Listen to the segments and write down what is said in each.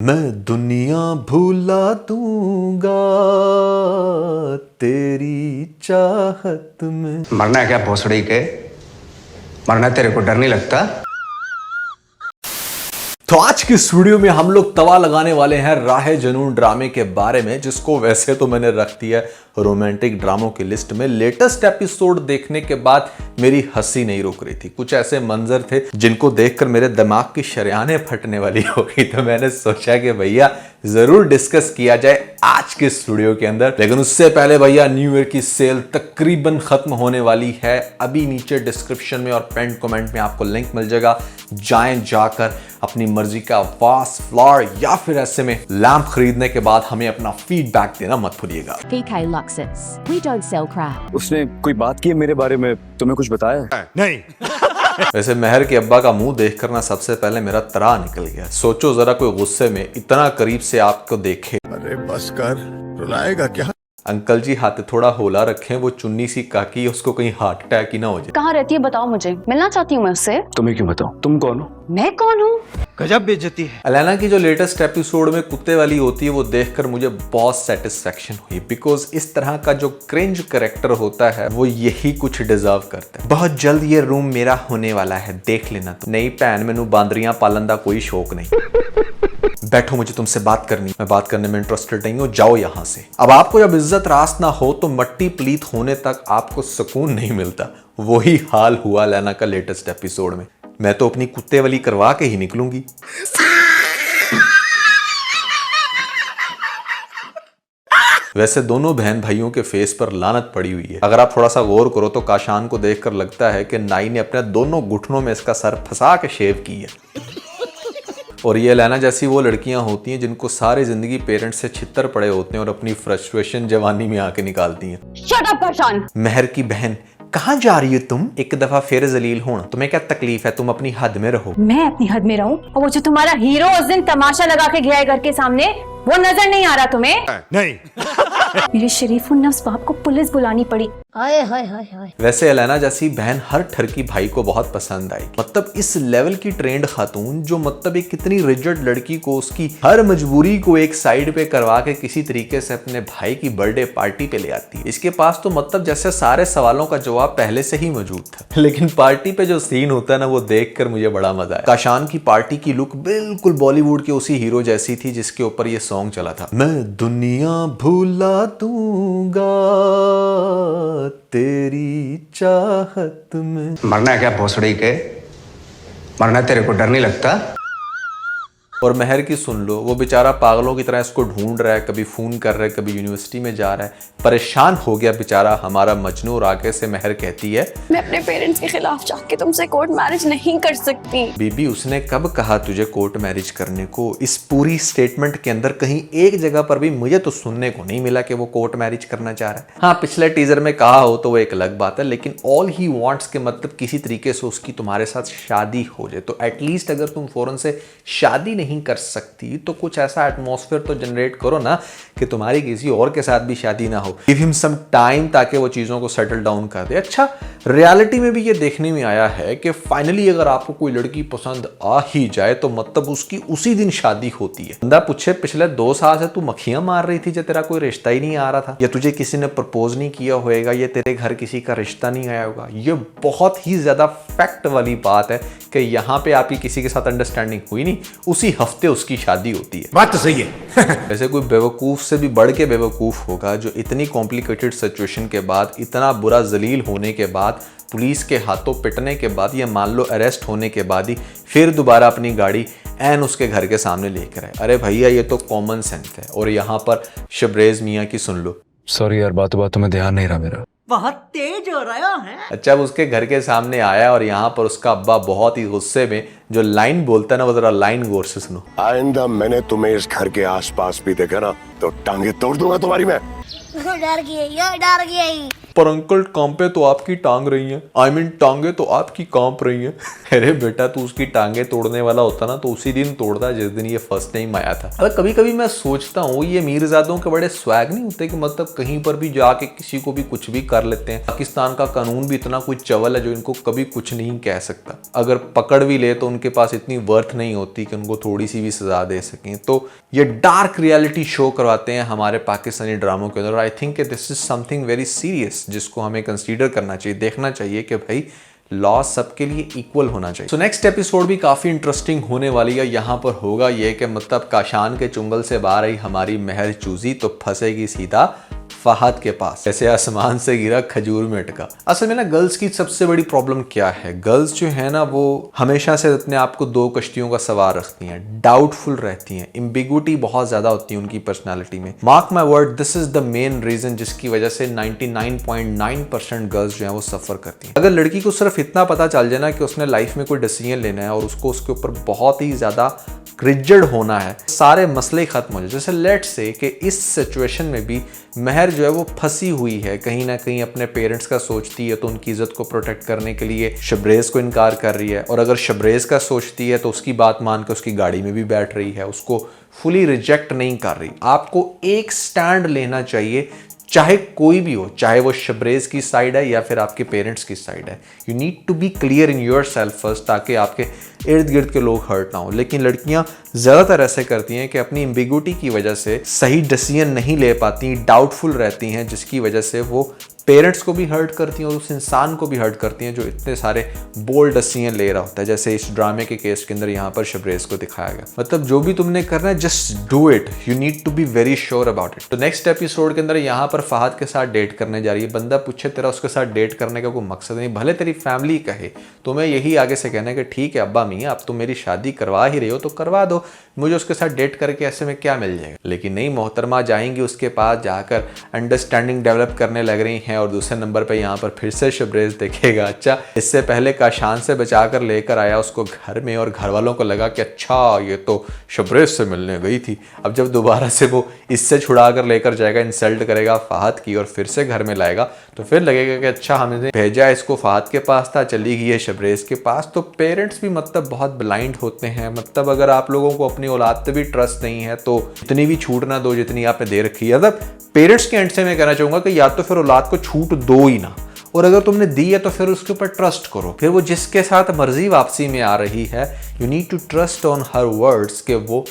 मैं दुनिया भुला दूंगा तेरी चाहत में। मरना है क्या भोसड़ी के? मरना तेरे को डर नहीं लगता? तो आज की इस वीडियो में हम लोग तवा लगाने वाले हैं राहे जुनून ड्रामे के बारे में, जिसको वैसे तो मैंने रख दिया रोमांटिक ड्रामों की लिस्ट में। लेटेस्ट एपिसोड देखने के बाद मेरी हंसी नहीं रुक रही थी। कुछ ऐसे मंजर थे जिनको देखकर मेरे दिमाग की शरेआनें फटने वाली हो गई। तो मैंने सोचा कि भैया जरूर डिस्कस किया जाए आज के इस वीडियो के अंदर। लेकिन उससे पहले भैया, न्यू ईयर की सेल तकरीबन खत्म होने वाली है। अभी नीचे डिस्क्रिप्शन में और पेंट कमेंट में आपको लिंक मिल जाएगा, जाएं जाकर अपनी मर्जी का वास फ्लावर या फिर ऐसे में लैंप खरीदने के बाद हमें अपना फीडबैक देना मत भूलिएगा। PK Luxus. We don't sell crap. उसने कोई बात की है मेरे बारे में? तुम्हें कुछ बताया है? नहीं। वैसे महर के अब्बा का मुंह देखकर ना सबसे पहले मेरा तरा निकल गया। सोचो जरा, कोई गुस्से में इतना करीब से आपको देखे। अरे बस कर, रुलाएगा क्या? अंकल जी हाथ थोड़ा होला रखें, वो चुन्नी सी काकी है, उसको कहीं हार्ट अटैक ही ना हो जाए। कहाँ रहती है बताओ मुझे, मिलना चाहती हूँ मैं उससे। तुम्हें क्यों बताऊं? तुम कौन हो? मैं कौन हूँ? गजब बेइज्जती है। अलैना की जो लेटेस्ट एपिसोड में कुत्ते वाली होती है, वो देखकर मुझे बहुत सेटिस्फेक्शन हुई। बिकॉज इस तरह का जो क्रिंज कैरेक्टर होता है वो यही कुछ डिजर्व करता है। बहुत जल्द ये रूम मेरा होने वाला है, देख लेना। तो नहीं भैन, मैनू बांदरियां पालन का कोई शौक नहीं। बैठो, मुझे तुमसे बात करनी। मैं बात करने में इंटरेस्टेड नहीं हूं, जाओ यहां से। अब आपको जब इज्जत रास ना हो तो मट्टी प्लीत होने तक आपको सुकून नहीं मिलता। वही हाल हुआ लैना का लेटेस्ट एपिसोड में। मैं तो अपनी कुत्ते वाली करवा के ही निकलूंगी। वैसे दोनों बहन भाइयों के फेस पर लानत पड़ी हुई है। अगर आप थोड़ा सा गौर करो तो काशान को देखकर लगता है कि नाई ने अपने दोनों घुटनों में इसका सर फंसा के शेव की है। और ये लैना जैसी वो लड़कियां होती हैं जिनको सारी जिंदगी पेरेंट्स से छित्तर पड़े होते हैं और अपनी फ्रस्ट्रेशन जवानी में आके निकालती हैं। Shut up Kashan. महर की बहन, कहाँ जा रही हो तुम? एक दफा फिर जलील होना। तुम्हें क्या तकलीफ है? तुम अपनी हद में रहो। मैं अपनी हद में रहूं और वो जो तुम्हारा हीरो उस दिन तमाशा लगा के गया है घर के सामने, वो नजर नहीं आ रहा तुम्हें? नहीं। मेरे शरीफ उन्नस बाप को पुलिस बुलानी पड़ी। हाय हाय हाय हाय। वैसे अलैना जैसी बहन हर ठरकी भाई को बहुत पसंद आई। मतलब इस लेवल की ट्रेंड खातून जो मतलब एक कितनी रिजिड लड़की को उसकी हर मजबूरी को एक साइड पे करवा के किसी तरीके से अपने भाई की बर्थडे पार्टी पे ले आती है। इसके पास तो मतलब जैसे सारे सवालों का जवाब पहले से ही मौजूद था। लेकिन पार्टी पे जो सीन होता है ना, वो देखकर मुझे बड़ा मजा आया। काशान की पार्टी की लुक बिल्कुल बॉलीवुड के उसी हीरो जैसी थी जिसके ऊपर ये सॉन्ग चला था। मैं दुनिया भुला दूंगा तेरी चाहत में। मरना है क्या भोसड़ी के? मरना तेरे को डर नहीं लगता? और महर की सुन लो, वो बेचारा पागलों की तरह इसको ढूंढ रहा है, कभी फोन कर रहा है, कभी यूनिवर्सिटी में जा रहा है, परेशान हो गया बेचारा हमारा मजनू। और आगे से महर कहती है, मैं अपने पेरेंट्स के खिलाफ जाके तुमसे कोर्ट मैरिज नहीं कर सकती। बीबी उसने कब कहा तुझे कोर्ट मैरिज करने को? इस पूरी स्टेटमेंट के अंदर कहीं एक जगह पर भी मुझे तो सुनने को नहीं मिला कि वो कोर्ट मैरिज करना चाह रहा है। हाँ, पिछले टीजर में कहा हो तो वो एक अलग बात है, लेकिन ऑल ही वांट्स के मतलब किसी तरीके से उसकी तुम्हारे साथ शादी हो जाए। तो एटलीस्ट अगर तुम फौरन से शादी नहीं कर सकती तो कुछ ऐसा एटमॉस्फेयर तो जनरेट करो ना कि तुम्हारी किसी और के साथ भी शादी ना हो। गिव हिम सम टाइम ताकि वो चीजों को सेटल डाउन कर दे। अच्छा, रियलिटी में भी ये देखने में आया है कि फाइनली अगर आपको कोई लड़की पसंद आ ही जाए तो मतलब उसकी उसी दिन शादी होती है। बंदा पूछे पिछले 2 साल से तू मक्खियां मार रही थी, जब तेरा कोई रिश्ता ही नहीं आ रहा था, या तुझे किसी ने प्रपोज नहीं किया होएगा, या तेरे घर किसी का रिश्ता नहीं आया होगा। ये बहुत ही ज्यादा फैक्ट वाली बात है कि यहाँ पे आपकी किसी के साथ अंडरस्टैंडिंग हुई नहीं, उसी हफ्ते उसकी शादी होती है। बात तो सही है। वैसे कोई बेवकूफ से भी बढ़ के बेवकूफ होगा जो इतनी कॉम्प्लिकेटेड सिचुएशन के बाद, इतना बुरा जलील होने के बाद, पुलिस के हाथों पिटने के बाद, या मान लो अरेस्ट होने के बाद ही फिर दोबारा अपनी गाड़ी एन उसके घर के सामने लेकर आए। अरे भैया, ये तो कॉमन सेंस है। और यहाँ पर शबरेज मियाँ की सुन लो। सॉरी यार, बातों बातों में ध्यान नहीं रहा मेरा। बहुत तेज हो रहा है। अच्छा, अब उसके घर के सामने आया और यहाँ पर उसका अब्बा बहुत ही गुस्से में जो लाइन बोलता है ना, वो जरा लाइन गौर से सुनो। आइंदा मैंने तुम्हें इस घर के आसपास भी देखा ना तो टांगे तोड़ दूंगा तुम्हारी मैं। डर गई। पर अंकल टांगे तो आपकी टांग रही हैं, आई मीन टांगे तो आपकी कांप रही हैं। अरे बेटा तू उसकी टांगे तोड़ने वाला होता ना तो उसी दिन तोड़ता जिस दिन ये फर्स्ट टाइम आया था। अब कभी कभी मैं सोचता हूँ ये मीरजादों के बड़े स्वैग नहीं होते कि मतलब कहीं पर भी जाके किसी को भी कुछ भी कर लेते हैं। पाकिस्तान का कानून भी इतना कोई चवल है जो इनको कभी कुछ नहीं कह सकता। अगर पकड़ भी ले तो उनके पास इतनी वर्थ नहीं होती कि उनको थोड़ी सी भी सजा दे सकें। तो ये डार्क रियलिटी शो करवाते हैं हमारे पाकिस्तानी ड्रामों के अंदर। I think this is something very serious जिसको हमें कंसीडर करना चाहिए, देखना चाहिए कि भाई लॉ सबके लिए इक्वल होना चाहिए। सो नेक्स्ट एपिसोड भी काफी इंटरेस्टिंग होने वाली है। यहाँ पर होगा ये कि मतलब काशान के चुंगल से बाहर आई हमारी महर चूजी तो फंसेगी सीधा फहद के पास, जैसे आसमान से गिरा खजूर में अटका। असल में ना गर्ल्स की सबसे बड़ी प्रॉब्लम क्या है, गर्ल्स जो है ना वो हमेशा से अपने आप को दो कश्तियों का सवार रखती हैं, डाउटफुल रहती हैं, एम्बिगुइटी बहुत ज्यादा होती है उनकी पर्सनालिटी में। Mark my word, this is the main reason जिसकी वजह से 99.9% गर्ल्स जो है वो सफर करती हैं। अगर लड़की को सिर्फ इतना पता चल जाए ना कि उसने लाइफ में कोई डिसीजन लेना है और उसको उसके ऊपर बहुत ही ज्यादा रिजिड होना है, सारे मसले खत्म हो जाए। जैसे लेट्स से कि इस सिचुएशन में भी महर जो है वो फंसी हुई है, कहीं ना कहीं अपने पेरेंट्स का सोचती है तो उनकी इज्जत को प्रोटेक्ट करने के लिए शबरेज को इनकार कर रही है, और अगर शबरेज का सोचती है तो उसकी बात मान के उसकी गाड़ी में भी बैठ रही है, उसको फुली रिजेक्ट नहीं कर रही। आपको एक स्टैंड लेना चाहिए, चाहे कोई भी हो, चाहे वो शबरेज की साइड है या फिर आपके पेरेंट्स की साइड है। You need to be clear in yourself first, ताकि आपके इर्द गिर्द के लोग हर्ट ना हो। लेकिन लड़कियां ज्यादातर ऐसे करती हैं कि अपनी एम्बिगुइटी की वजह से सही डिसीजन नहीं ले पाती, डाउटफुल रहती हैं, जिसकी वजह से वो पेरेंट्स को भी हर्ट करती हैं और उस इंसान को भी हर्ट करती हैं जो इतने सारे बोल्ड डिसीजन ले रहा होता है। जैसे इस ड्रामे के केस के अंदर यहाँ पर शबरेज को दिखाया गया। मतलब जो भी तुमने करना है just do it, you need to be very sure about it. तो नेक्स्ट एपिसोड के अंदर यहाँ पर फहद के साथ डेट करने जा रही है। बंदा पूछे तेरा उसके साथ डेट करने का कोई मकसद नहीं, भले तेरी फैमिली कहे, तो मैं यही आगे से कहना है कि ठीक है अब्बा मियाँ आप तो मेरी शादी करवा ही रहे हो तो करवा दो, मुझे उसके साथ डेट करके ऐसे में क्या मिल जाएगा। लेकिन नहीं, मोहतरमा जाएंगी उसके पास, जाकर अंडरस्टैंडिंग डेवलप करने लग रही हैं और दूसरे नंबर पे यहाँ पर फिर से शबरेज देखेगा। अच्छा, इससे पहले काशान से बचा कर लेकर आया उसको घर में और घर वालों को लगा कि अच्छा ये तो शबरेज से मिलने गई थी। अब जब दोबारा से वो इससे छुड़ा कर लेकर जाएगा, इंसल्ट करेगा फहद की और फिर से घर में लाएगा, तो फिर लगेगा कि अच्छा हमने भेजा इसको फहद के पास था, चली गई है शबरेज के पास। तो पेरेंट्स भी मतलब बहुत ब्लाइंड होते हैं। मतलब अगर आप लोगों को अपनी औलाद पे भी ट्रस्ट नहीं है तो इतनी भी छूट ना दो जितनी आपने दे रखी है। मतलब पेरेंट्स के एंड से मैं कहना चाहूंगा कि या तो फिर औलाद को छूट दो ही ना, और अगर तुमने दी है तो फिर उसके ऊपर ट्रस्ट करो। फिर वो जिसके साथ मर्जी वापसी में आ रही है, you need to trust on her words कि वो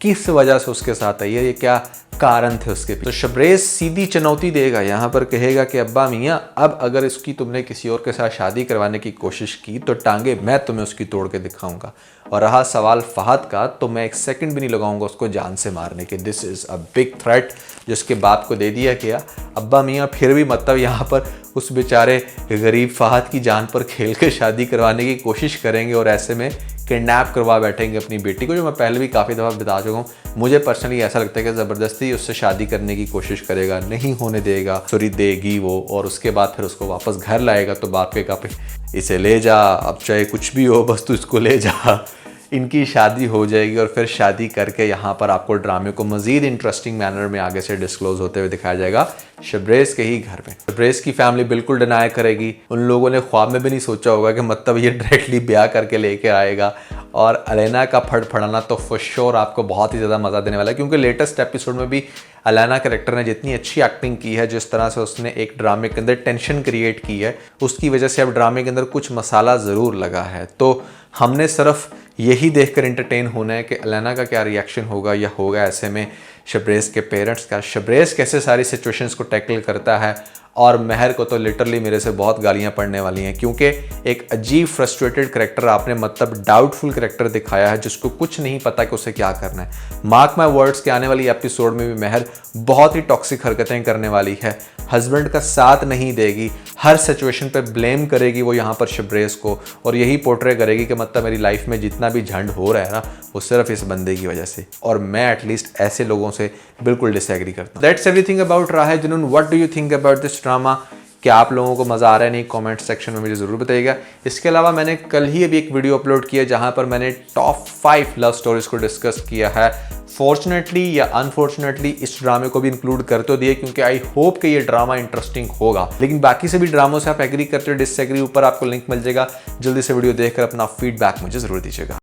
किस वजह से उसके साथ आई है, ये क्या कारण थे उसके। तो शबरेज सीधी चुनौती देगा, यहाँ पर कहेगा कि अब्बा मियाँ अब अगर इसकी तुमने किसी और के साथ शादी करवाने की कोशिश की तो टांगे मैं तुम्हें उसकी तोड़ के दिखाऊंगा। और रहा सवाल फहद का, तो मैं एक सेकंड भी नहीं लगाऊंगा उसको जान से मारने के। This is a big threat जिसके बाप को दे दिया गया। अब्बा मियाँ फिर भी मतलब यहाँ पर उस बेचारे गरीब फहद की जान पर खेल के शादी करवाने की कोशिश करेंगे और ऐसे में किडनैप करवा बैठेंगे अपनी बेटी को, जो मैं पहले भी काफ़ी दफ़ा बता चुका हूँ। मुझे पर्सनली ऐसा लगता है कि ज़बरदस्ती उससे शादी करने की कोशिश करेगा, नहीं होने देगा, सॉरी देगी वो, और उसके बाद फिर उसको वापस घर लाएगा तो बाप के कहा इसे ले जा, अब चाहे कुछ भी हो बस तू इसको ले जा। इनकी शादी हो जाएगी और फिर शादी करके यहाँ पर आपको ड्रामे को मजीद इंटरेस्टिंग मैनर में आगे से डिस्क्लोज होते हुए दिखाया जाएगा शबरेज के ही घर में। शबरेज की फैमिली बिल्कुल डिनाई करेगी, उन लोगों ने ख्वाब में भी नहीं सोचा होगा कि मतलब ये डायरेक्टली ब्याह करके लेके आएगा। और अलैना का फड़फड़ाना तो फॉर श्योर आपको बहुत ही ज़्यादा मज़ा देने वाला है, क्योंकि लेटेस्ट एपिसोड में भी अलैना कैरेक्टर ने जितनी अच्छी एक्टिंग की है, जिस तरह से उसने एक ड्रामे के अंदर टेंशन क्रिएट की है, उसकी वजह से अब ड्रामे के अंदर कुछ मसाला ज़रूर लगा है। तो हमने सिर्फ यही देखकर एंटरटेन होना है कि अलैना का क्या रिएक्शन होगा या होगा ऐसे में शबरेज के पेरेंट्स का, शबरेज कैसे सारी सिचुएशंस को टैकल करता है। और महर को तो लिटरली मेरे से बहुत गालियां पड़ने वाली हैं, क्योंकि एक अजीब फ्रस्ट्रेटेड करेक्टर आपने मतलब डाउटफुल करेक्टर दिखाया है जिसको कुछ नहीं पता कि उसे क्या करना है। मार्क माय वर्ड्स के आने वाली एपिसोड में भी महर बहुत ही टॉक्सिक हरकतें करने वाली है, हस्बैंड का साथ नहीं देगी, हर सिचुएशन पे ब्लेम करेगी वो यहाँ पर शबरेज को, और यही पोर्ट्रे करेगी कि मतलब मेरी लाइफ में जितना भी झंड हो रहा है ना वो सिर्फ इस बंदे की वजह से। और मैं एटलीस्ट ऐसे लोगों से बिल्कुल डिसएग्री करता हूँ। दैट्स एवरीथिंग अबाउट राह जुनून। What do you think about this drama? क्या आप लोगों को मज़ा आ रहा है नहीं, कमेंट सेक्शन में मुझे ज़रूर बताइएगा। इसके अलावा मैंने कल ही अभी एक वीडियो अपलोड किया जहां पर मैंने टॉप 5 लव स्टोरीज को डिस्कस किया है फॉर्चुनेटली या अनफॉर्चुनेटली इस ड्रामे को भी इंक्लूड कर तो दिए, क्योंकि आई होप कि ये ड्रामा इंटरेस्टिंग होगा। लेकिन बाकी सभी ड्रामों से आप एग्री करते हो, डिसएग्री, ऊपर आपको लिंक मिल जाएगा। जल्दी से वीडियो देखकर अपना फीडबैक मुझे जरूर दीजिएगा।